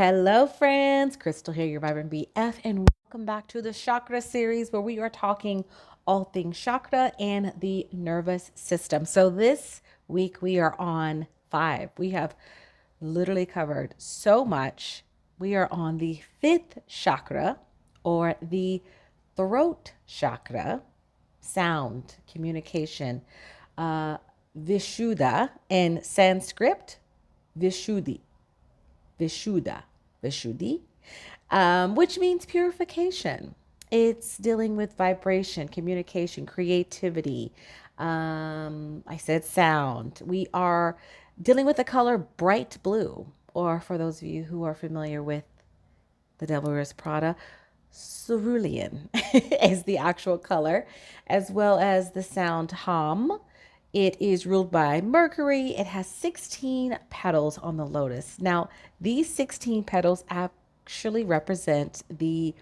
Hello, friends. Crystal here, your Vibrant BF, and welcome back to the Chakra series where we are talking all things chakra and the nervous system. So, this week we are on 5. We have literally covered so much. We are on the 5th chakra or the throat chakra, sound, communication, Vishuddha in Sanskrit, Vishuddhi. Vishuddha, Vishuddhi, which means purification. It's dealing with vibration, communication, creativity. I said sound. We are dealing with the color bright blue, or for those of you who are familiar with The Devil Wears Prada, cerulean is the actual color, as well as the sound hum. It is ruled by Mercury. It has 16 petals on the lotus. Now, these 16 petals actually represent the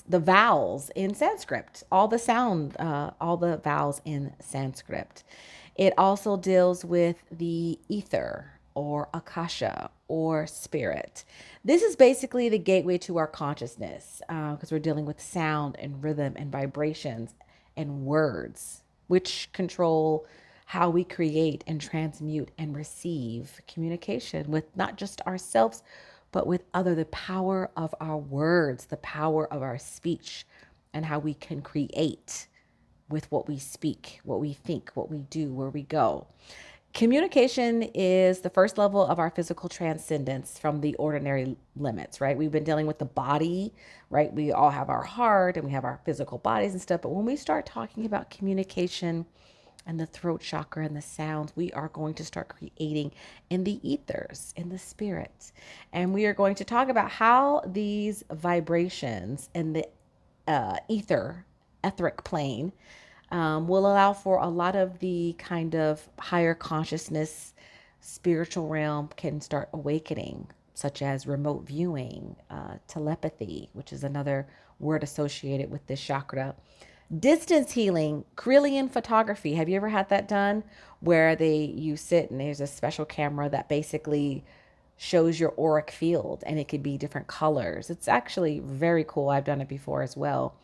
vowels in Sanskrit, all the vowels in Sanskrit. It also deals with the ether or akasha or spirit. This is basically the gateway to our consciousness because we're dealing with sound and rhythm and vibrations and words, which control how we create and transmute and receive communication with not just ourselves, but with other, the power of our words, the power of our speech, and how we can create with what we speak, what we think, what we do, where we go. Communication is the first level of our physical transcendence from the ordinary limits, right? We've been dealing with the body, right? We all have our heart and we have our physical bodies and stuff. But when we start talking about communication and the throat chakra and the sounds, we are going to start creating in the ethers, in the spirit. And we are going to talk about how these vibrations in the etheric plane will allow for a lot of the kind of higher consciousness, spiritual realm can start awakening, such as remote viewing, telepathy, which is another word associated with this chakra. Distance healing, Kirlian photography. Have you ever had that done where you sit and there's a special camera that basically shows your auric field and it could be different colors? It's actually very cool. I've done it before as well.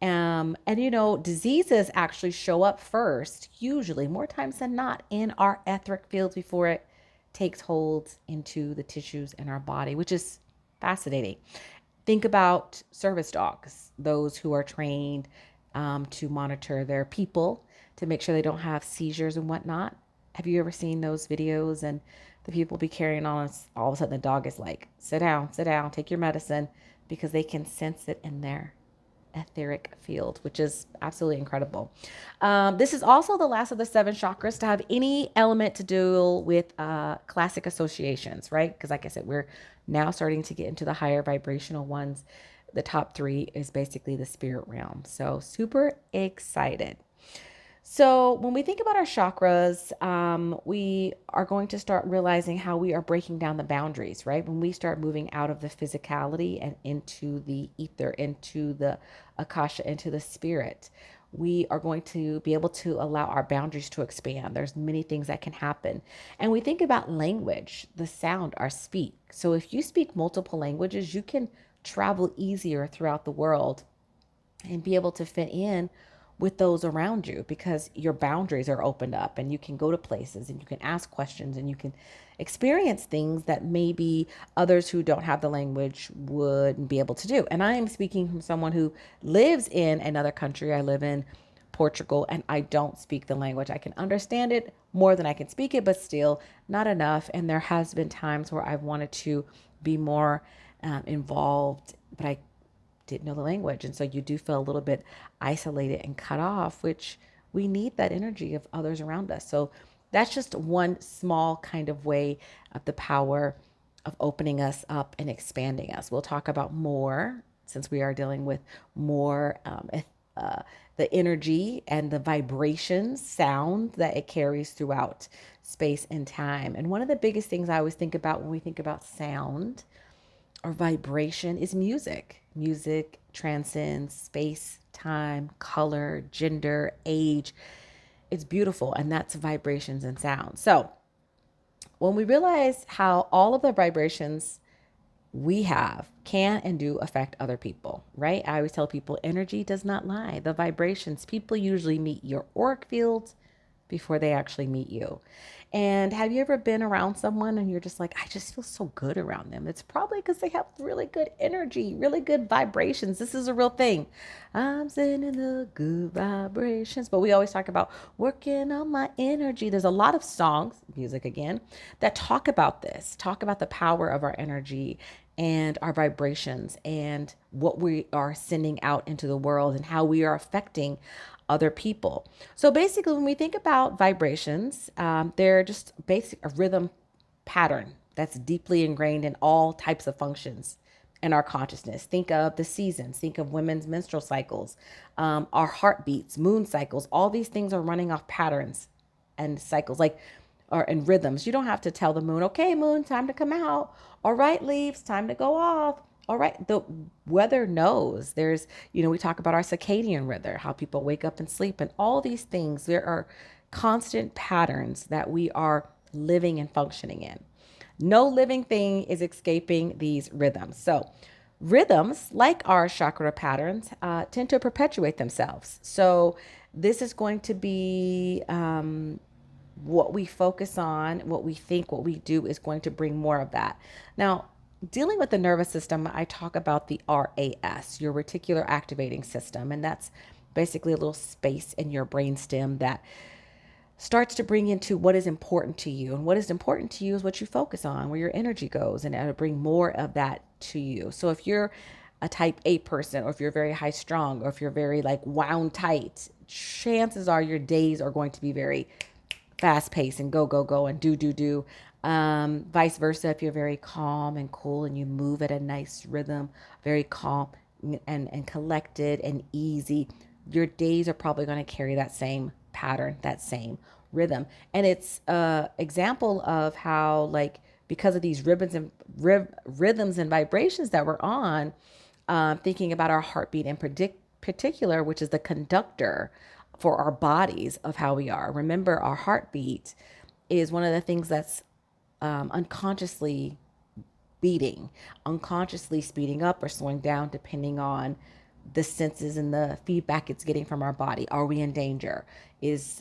Diseases actually show up first, usually more times than not, in our etheric fields before it takes hold into the tissues in our body, which is fascinating. Think about service dogs, those who are trained to monitor their people to make sure they don't have seizures and whatnot. Have you ever seen those videos and the people be carrying on, all of a sudden the dog is like, sit down, take your medicine, because they can sense it in there etheric field, which is absolutely incredible. This is also the last of the 7 chakras to have any element to do with classic associations, right? Because like I said, we're now starting to get into the higher vibrational ones. The top 3 is basically the spirit realm. So super excited. So, when we think about our chakras, we are going to start realizing how we are breaking down the boundaries, right? When we start moving out of the physicality and into the ether, into the akasha, into the spirit, we are going to be able to allow our boundaries to expand. There's many things that can happen. And we think about language, the sound, our speak. So, if you speak multiple languages, you can travel easier throughout the world and be able to fit in with those around you because your boundaries are opened up and you can go to places and you can ask questions and you can experience things that maybe others who don't have the language wouldn't be able to do. And I am speaking from someone who lives in another country. I live in Portugal and I don't speak the language. I can understand it more than I can speak it, but still not enough. And there has been times where I've wanted to be more involved, but I didn't know the language. And so you do feel a little bit isolated and cut off, which we need that energy of others around us. So that's just one small kind of way of the power of opening us up and expanding us. We'll talk about more since we are dealing with more the energy and the vibrations, sound that it carries throughout space and time. And one of the biggest things I always think about when we think about sound or vibration is music. Music transcends space, time, color, gender, age. It's beautiful, and that's vibrations and sound. So, when we realize how all of the vibrations we have can and do affect other people, right? I always tell people energy does not lie. The vibrations, people usually meet your auric fields before they actually meet you. And have you ever been around someone and you're just like, I just feel so good around them? It's probably because they have really good energy, really good vibrations. This is a real thing. I'm sending the good vibrations. But we always talk about working on my energy. There's a lot of songs, music again, that talk about this, talk about the power of our energy and our vibrations and what we are sending out into the world and how we are affecting other people. So basically, when we think about vibrations, they're just basic a rhythm pattern that's deeply ingrained in all types of functions in our consciousness. Think of the seasons, think of women's menstrual cycles, our heartbeats, moon cycles. All these things are running off patterns and cycles, like or in rhythms. You don't have to tell the moon, okay, moon, time to come out. All right, leaves, time to go off. All right, the weather knows. There's, we talk about our circadian rhythm, how people wake up and sleep, and all these things. There are constant patterns that we are living and functioning in. No living thing is escaping these rhythms. So, rhythms, like our chakra patterns, tend to perpetuate themselves. So, this is going to be what we focus on, what we think, what we do is going to bring more of that. Now, dealing with the nervous system, I talk about the RAS, your reticular activating system, and that's basically a little space in your brainstem that starts to bring into what is important to you. And what is important to you is what you focus on, where your energy goes, and it'll bring more of that to you. So if you're a type A person, or if you're very high strung, or if you're very like wound tight, chances are your days are going to be very fast paced and go, go, go and do, do, do. Vice versa, if you're very calm and cool and you move at a nice rhythm, very calm and collected and easy, your days are probably going to carry that same pattern, that same rhythm. And it's a example of how, like, because of these rhythms and vibrations that we're on, thinking about our heartbeat in particular, which is the conductor for our bodies of how we are. Remember, our heartbeat is one of the things that's unconsciously beating, unconsciously speeding up or slowing down, depending on the senses and the feedback it's getting from our body. Are we in danger? Is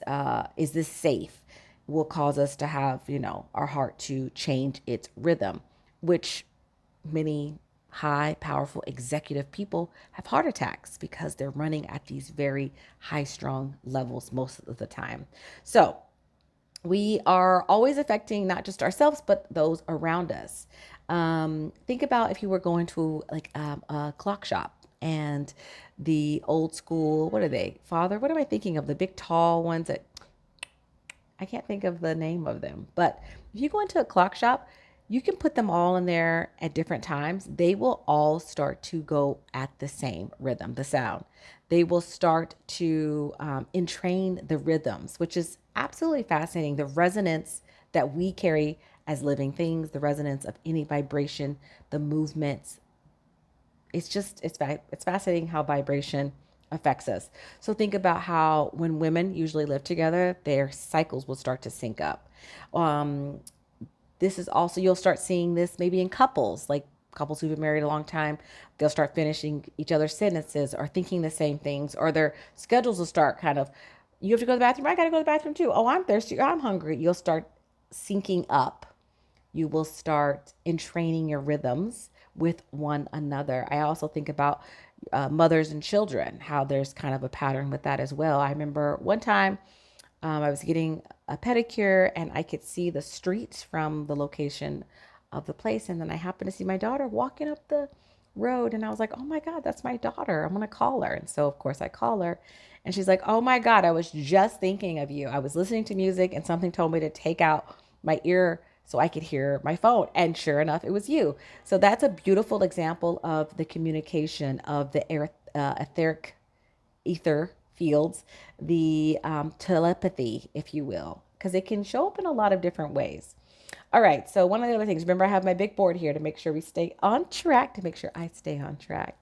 this safe? Will cause us to have, our heart to change its rhythm, which many high, powerful executive people have heart attacks because they're running at these very high strung levels most of the time. So we are always affecting not just ourselves, but those around us. Think about if you were going to like a clock shop and the old school, what are they? Father, what am I thinking of? The big tall ones that I can't think of the name of them. But if you go into a clock shop, you can put them all in there at different times. They will all start to go at the same rhythm, the sound. They will start to entrain the rhythms, which is absolutely fascinating. The resonance that we carry as living things, the resonance of any vibration, the movements, it's fascinating how vibration affects us. So think about how when women usually live together, their cycles will start to sync up. Um, this is also, you'll start seeing this maybe in couples, like couples who've been married a long time. They'll start finishing each other's sentences or thinking the same things, or their schedules will start kind of, you have to go to the bathroom, I got to go to the bathroom too. Oh, I'm thirsty, I'm hungry. You'll start syncing up. You will start entraining your rhythms with one another. I also think about mothers and children, how there's kind of a pattern with that as well. I remember one time I was getting a pedicure and I could see the streets from the location of the place. And then I happened to see my daughter walking up the road and I was like, oh my God, that's my daughter. I'm going to call her. And so, of course, I call her and she's like, oh my God, I was just thinking of you. I was listening to music and something told me to take out my ear so I could hear my phone. And sure enough, it was you. So that's a beautiful example of the communication of the etheric ether fields, the telepathy, if you will, because it can show up in a lot of different ways. All right. So one of the other things, remember I have my big board here to make sure we stay on track, to make sure I stay on track.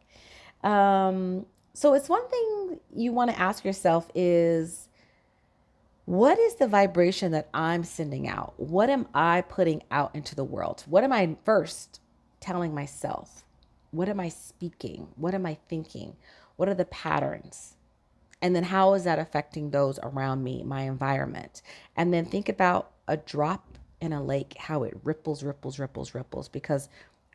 So it's one thing you want to ask yourself is, what is the vibration that I'm sending out? What am I putting out into the world? What am I first telling myself? What am I speaking? What am I thinking? What are the patterns? And then how is that affecting those around me, my environment? And then think about a drop in a lake, how it ripples, ripples, ripples, ripples, because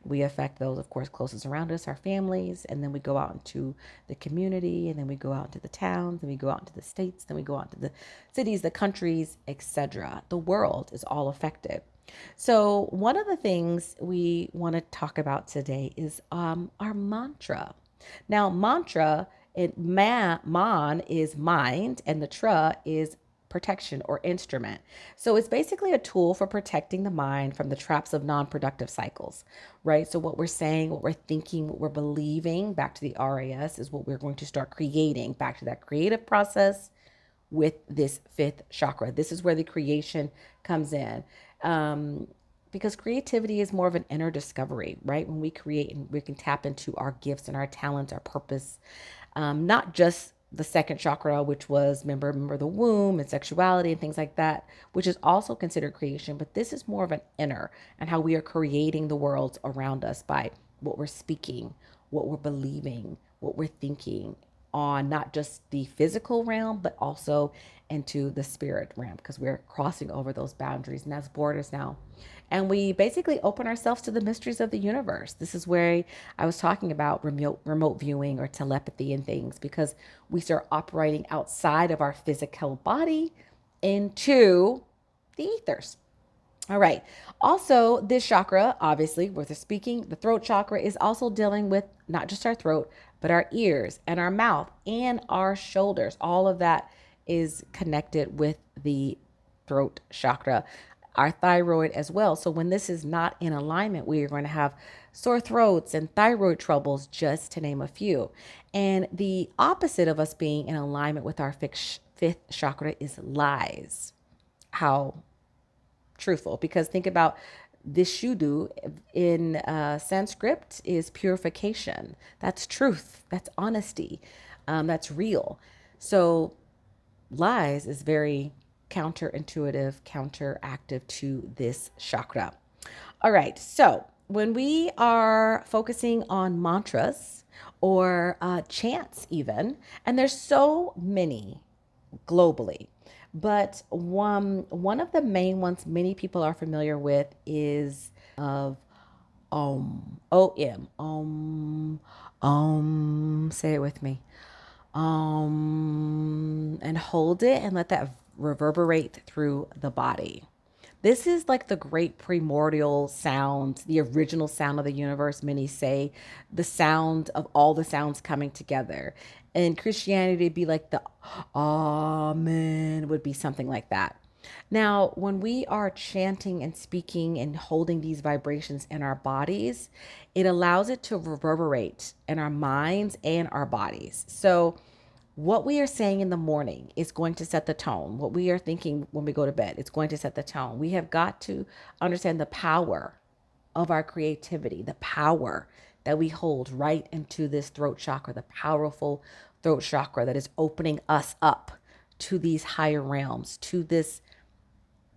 we affect those, of course, closest around us, our families, and then we go out into the community, and then we go out into the towns, and we go out into the states, then we go out to the cities, the countries, etc. The world is all affected. So one of the things we want to talk about today is our mantra. Now, mantra, man is mind, and the tra is protection or instrument. So it's basically a tool for protecting the mind from the traps of non-productive cycles, right? So what we're saying, what we're thinking, what we're believing, back to the RAS, is what we're going to start creating, back to that creative process with this fifth chakra. This is where the creation comes in. Because creativity is more of an inner discovery, right? When we create and we can tap into our gifts and our talents, our purpose, not just the second chakra, which was remember the womb and sexuality and things like that, which is also considered creation. But this is more of an inner and how we are creating the worlds around us by what we're speaking, what we're believing, what we're thinking on not just the physical realm, but also into the spirit realm, because we're crossing over those boundaries and that's borders now. And we basically open ourselves to the mysteries of the universe. This is where I was talking about remote viewing or telepathy and things, because we start operating outside of our physical body into the ethers. All right. Also, this chakra, obviously, with the speaking, the throat chakra is also dealing with not just our throat, but our ears and our mouth and our shoulders. All of that is connected with the throat chakra, our thyroid as well. So when this is not in alignment, we are going to have sore throats and thyroid troubles, just to name a few. And the opposite of us being in alignment with our fifth chakra is lies. How truthful, because think about this shudu in Sanskrit is purification. That's truth. That's honesty. That's real. So lies is very counterintuitive, counteractive to this chakra. All right. So when we are focusing on mantras or chants, even, and there's so many globally. But one of the main ones many people are familiar with is of OM, say it with me, and hold it and let that reverberate through the body. This is like the great primordial sound, the original sound of the universe. Many say the sound of all the sounds coming together. In Christianity, it'd be like the Amen, would be something like that. Now, when we are chanting and speaking and holding these vibrations in our bodies, it allows it to reverberate in our minds and our bodies. So, what we are saying in the morning is going to set the tone. What we are thinking when we go to bed, it's going to set the tone. We have got to understand the power of our creativity, the power that we hold right into this throat chakra, the powerful throat chakra that is opening us up to these higher realms, to this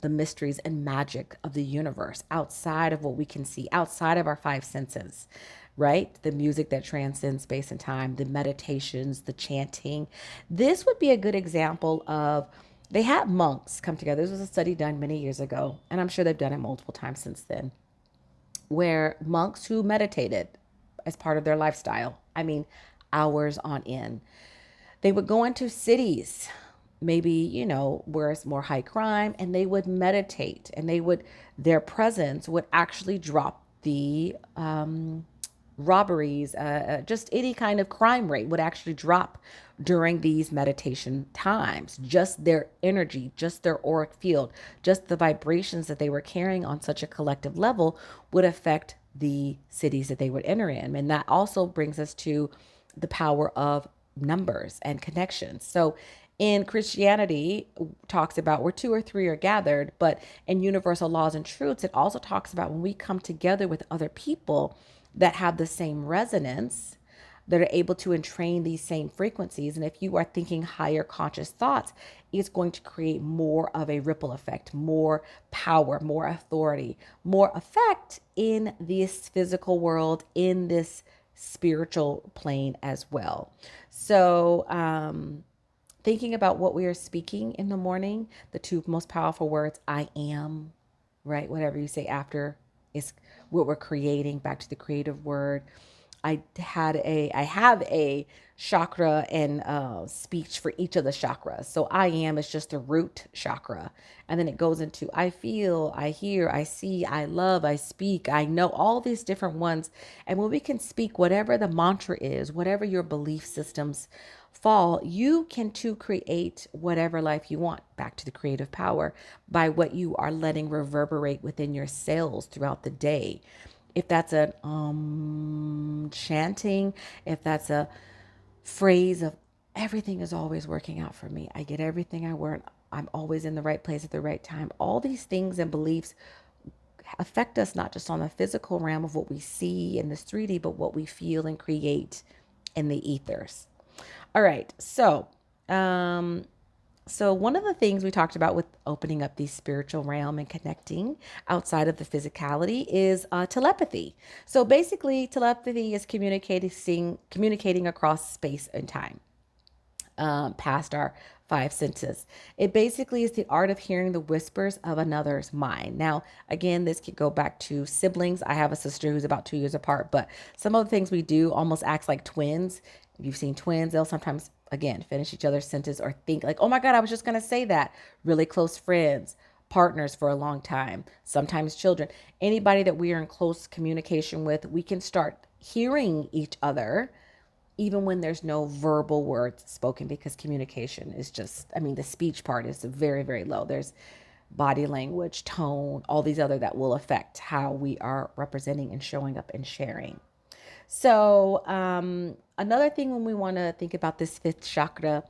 the mysteries and magic of the universe outside of what we can see, outside of our five senses, right? The music that transcends space and time, the meditations, the chanting. This would be a good example of they had monks come together. This was a study done many years ago, and I'm sure they've done it multiple times since then, where monks who meditated as part of their lifestyle, I mean, hours on end, they would go into cities, maybe, where it's more high crime, and they would meditate, and their presence would actually drop the robberies, just any kind of crime rate would actually drop during these meditation times. Just their energy, just their auric field, just the vibrations that they were carrying on such a collective level would affect the cities that they would enter in. And that also brings us to the power of numbers and connections. So in Christianity talks about where two or three are gathered, but in universal laws and truths, it also talks about when we come together with other people that have the same resonance, that are able to entrain these same frequencies. And if you are thinking higher conscious thoughts, it's going to create more of a ripple effect, more power, more authority, more effect in this physical world, in this spiritual plane as well. So, thinking about what we are speaking in the morning, the two most powerful words, I am, right? Whatever you say after is what we're creating, back to the creative word. I have a chakra and speech for each of the chakras. So I am is just the root chakra. And then it goes into I feel, I hear, I see, I love, I speak, I know, all these different ones. And when we can speak whatever the mantra is, whatever your belief systems fall, you can too create whatever life you want, back to the creative power, by what you are letting reverberate within your cells throughout the day. If that's a chanting, if that's a phrase of everything is always working out for me, I get everything I want, I'm always in the right place at the right time. All these things and beliefs affect us not just on the physical realm of what we see in this 3D, but what we feel and create in the ethers. All right, so one of the things we talked about with opening up the spiritual realm and connecting outside of the physicality is telepathy. So basically, telepathy is communicating across space and time, past our five senses. It basically is the art of hearing the whispers of another's mind. Now, again, this could go back to siblings. I have a sister who's about 2 years apart, but some of the things we do almost acts like twins. If you've seen twins, they'll sometimes, again, finish each other's sentence or think like, oh my God, I was just going to say that. Really close friends, partners for a long time, sometimes children. Anybody that we are in close communication with, we can start hearing each other even when there's no verbal words spoken, because communication is just, I mean, the speech part is very, very low. There's body language, tone, all these other that will affect how we are representing and showing up and sharing. So, another thing when we want to think about this fifth chakra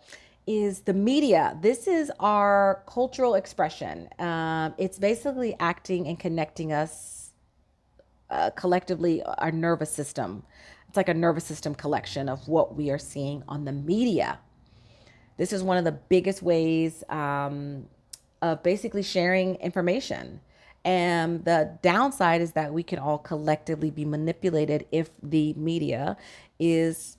is the media. This is our cultural expression. It's basically acting and connecting us collectively, our nervous system. It's like a nervous system collection of what we are seeing on the media. This is one of the biggest ways of basically sharing information. And the downside is that we can all collectively be manipulated if the media is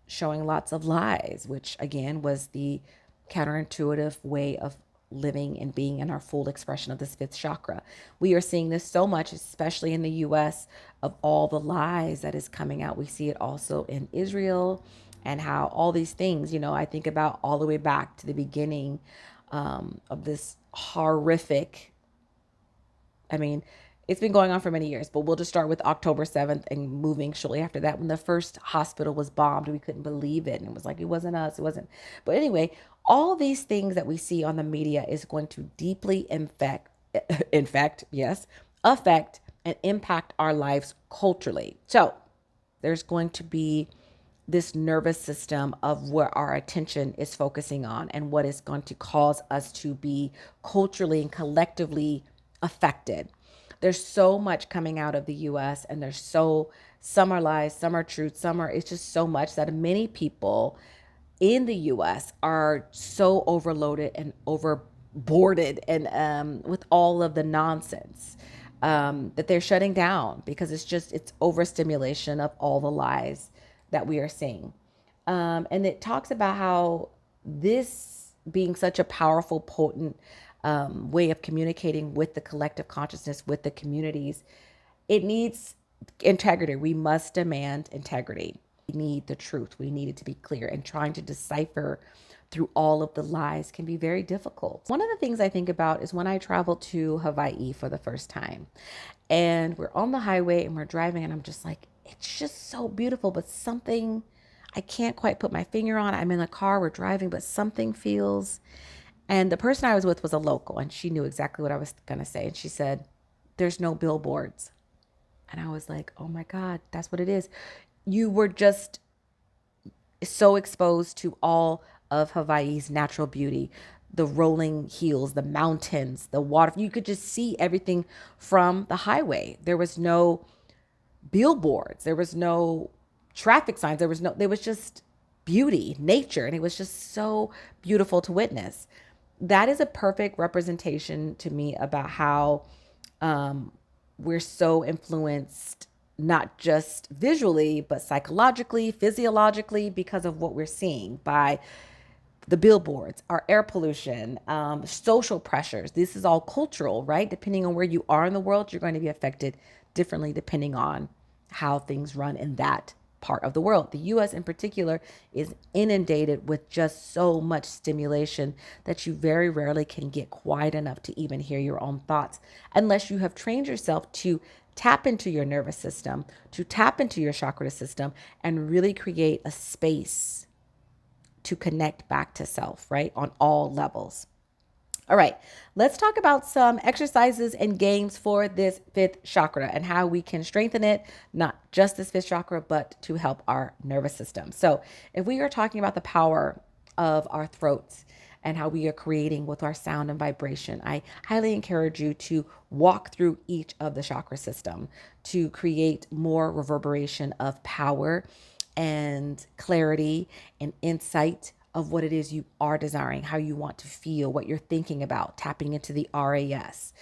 showing lots of lies, which again was the counterintuitive way of living and being in our full expression of this fifth chakra. We are seeing this so much, especially in the US, of all the lies that is coming out. We see it also in Israel and how all these things, I think about all the way back to the beginning of this horrific, I mean, it's been going on for many years, but we'll just start with October 7th and moving shortly after that, when the first hospital was bombed. We couldn't believe it. And it was like, it wasn't us. It wasn't. But anyway, all these things that we see on the media is going to deeply affect and impact our lives culturally. So there's going to be this nervous system of where our attention is focusing on and what is going to cause us to be culturally and collectively affected. There's so much coming out of the US, and some are lies, some are truth, it's just so much that many people in the US are so overloaded and overboarded and with all of the nonsense that they're shutting down, because it's overstimulation of all the lies that we are seeing. And it talks about how this being such a powerful, potent way of communicating with the collective consciousness, with the communities, it needs integrity. We must demand integrity. We need the truth. We need it to be clear. And trying to decipher through all of the lies can be very difficult. One of the things I think about is when I traveled to Hawaii for the first time, and we're on the highway and we're driving, and I'm just like, it's just so beautiful, but something I can't quite put my finger on. I'm in the car, we're driving, but something feels. And the person I was with was a local, and she knew exactly what I was going to say. And she said, there's no billboards. And I was like, oh my God, that's what it is. You were just so exposed to all of Hawaii's natural beauty, the rolling hills, the mountains, the water. You could just see everything from the highway. There was no billboards. There was no traffic signs. There was just beauty, nature, and it was just so beautiful to witness. That is a perfect representation to me about how we're so influenced, not just visually, but psychologically, physiologically, because of what we're seeing by the billboards, our air pollution, social pressures. This is all cultural, right? Depending on where you are in the world, you're going to be affected differently depending on how things run in that part of the world. The US in particular is inundated with just so much stimulation that you very rarely can get quiet enough to even hear your own thoughts unless you have trained yourself to tap into your nervous system, to tap into your chakra system, and really create a space to connect back to self, right? On all levels. All right, let's talk about some exercises and games for this fifth chakra and how we can strengthen it, not just this fifth chakra, but to help our nervous system. So, if we are talking about the power of our throats and how we are creating with our sound and vibration, I highly encourage you to walk through each of the chakra system to create more reverberation of power and clarity and insight of what it is you are desiring, how you want to feel, what you're thinking about, tapping into the RAS.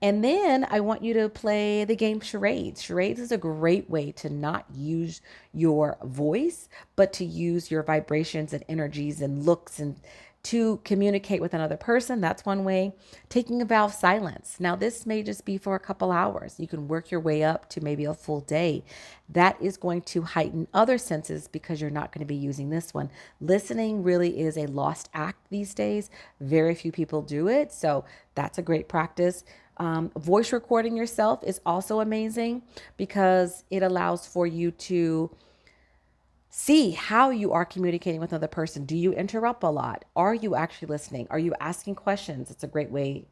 And then I want you to play the game charades. Charades is a great way to not use your voice, but to use your vibrations and energies and looks and to communicate with another person. That's one way. Taking a vow of silence. Now, this may just be for a couple hours. You can work your way up to maybe a full day. That is going to heighten other senses because you're not going to be using this one. Listening really is a lost act these days. Very few people do it. So that's a great practice. Voice recording yourself is also amazing because it allows for you to see how you are communicating with another person. Do you interrupt a lot? Are you actually listening? Are you asking questions? It's a great way.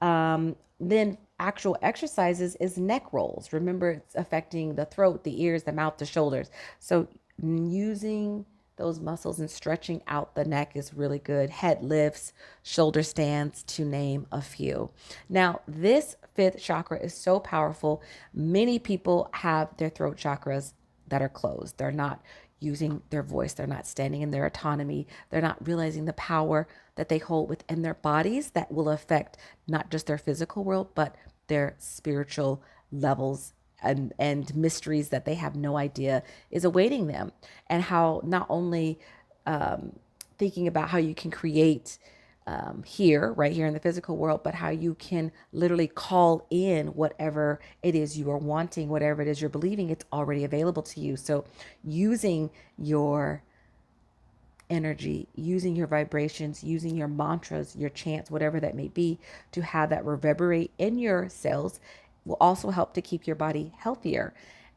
Then actual exercises is neck rolls. Remember, it's affecting the throat, the ears, the mouth, the shoulders. So using those muscles and stretching out the neck is really good. Head lifts, shoulder stands, to name a few. Now, this fifth chakra is so powerful. Many people have their throat chakras that are closed. They're not using their voice. They're not standing in their autonomy. They're not realizing the power that they hold within their bodies that will affect not just their physical world, but their spiritual levels and mysteries that they have no idea is awaiting them. And how not only thinking about how you can create here, right here in the physical world, but how you can literally call in whatever it is you are wanting, whatever it is you're believing, it's already available to you. So using your energy, using your vibrations, using your mantras, your chants, whatever that may be, to have that reverberate in your cells will also help to keep your body healthier.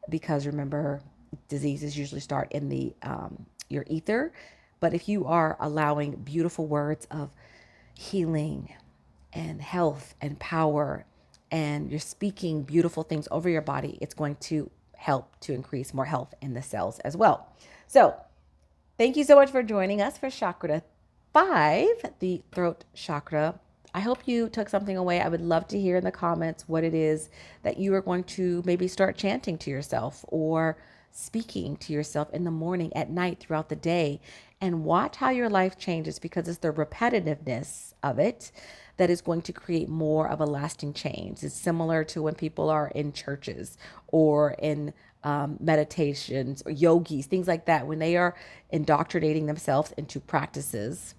Because remember, diseases usually start in the your ether. But if you are allowing beautiful words of healing and health and power, and you're speaking beautiful things over your body, it's going to help to increase more health in the cells as well. So, thank you so much for joining us for Chakra 5, the throat chakra. I hope you took something away. I would love to hear in the comments what it is that you are going to maybe start chanting to yourself or speaking to yourself in the morning, at night, throughout the day, and watch how your life changes, because it's the repetitiveness of it that is going to create more of a lasting change. It's similar to when people are in churches or in meditations or yogis, things like that. When they are indoctrinating themselves into practices,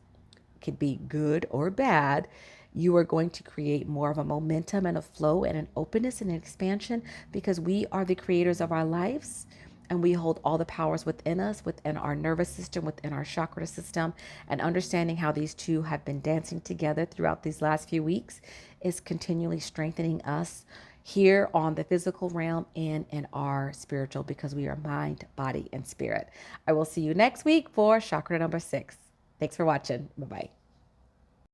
could be good or bad, you are going to create more of a momentum and a flow and an openness and an expansion, because we are the creators of our lives. And we hold all the powers within us, within our nervous system, within our chakra system. And understanding how these two have been dancing together throughout these last few weeks is continually strengthening us here on the physical realm and in our spiritual, because we are mind, body, and spirit. I will see you next week for chakra number 6. Thanks for watching. Bye-bye.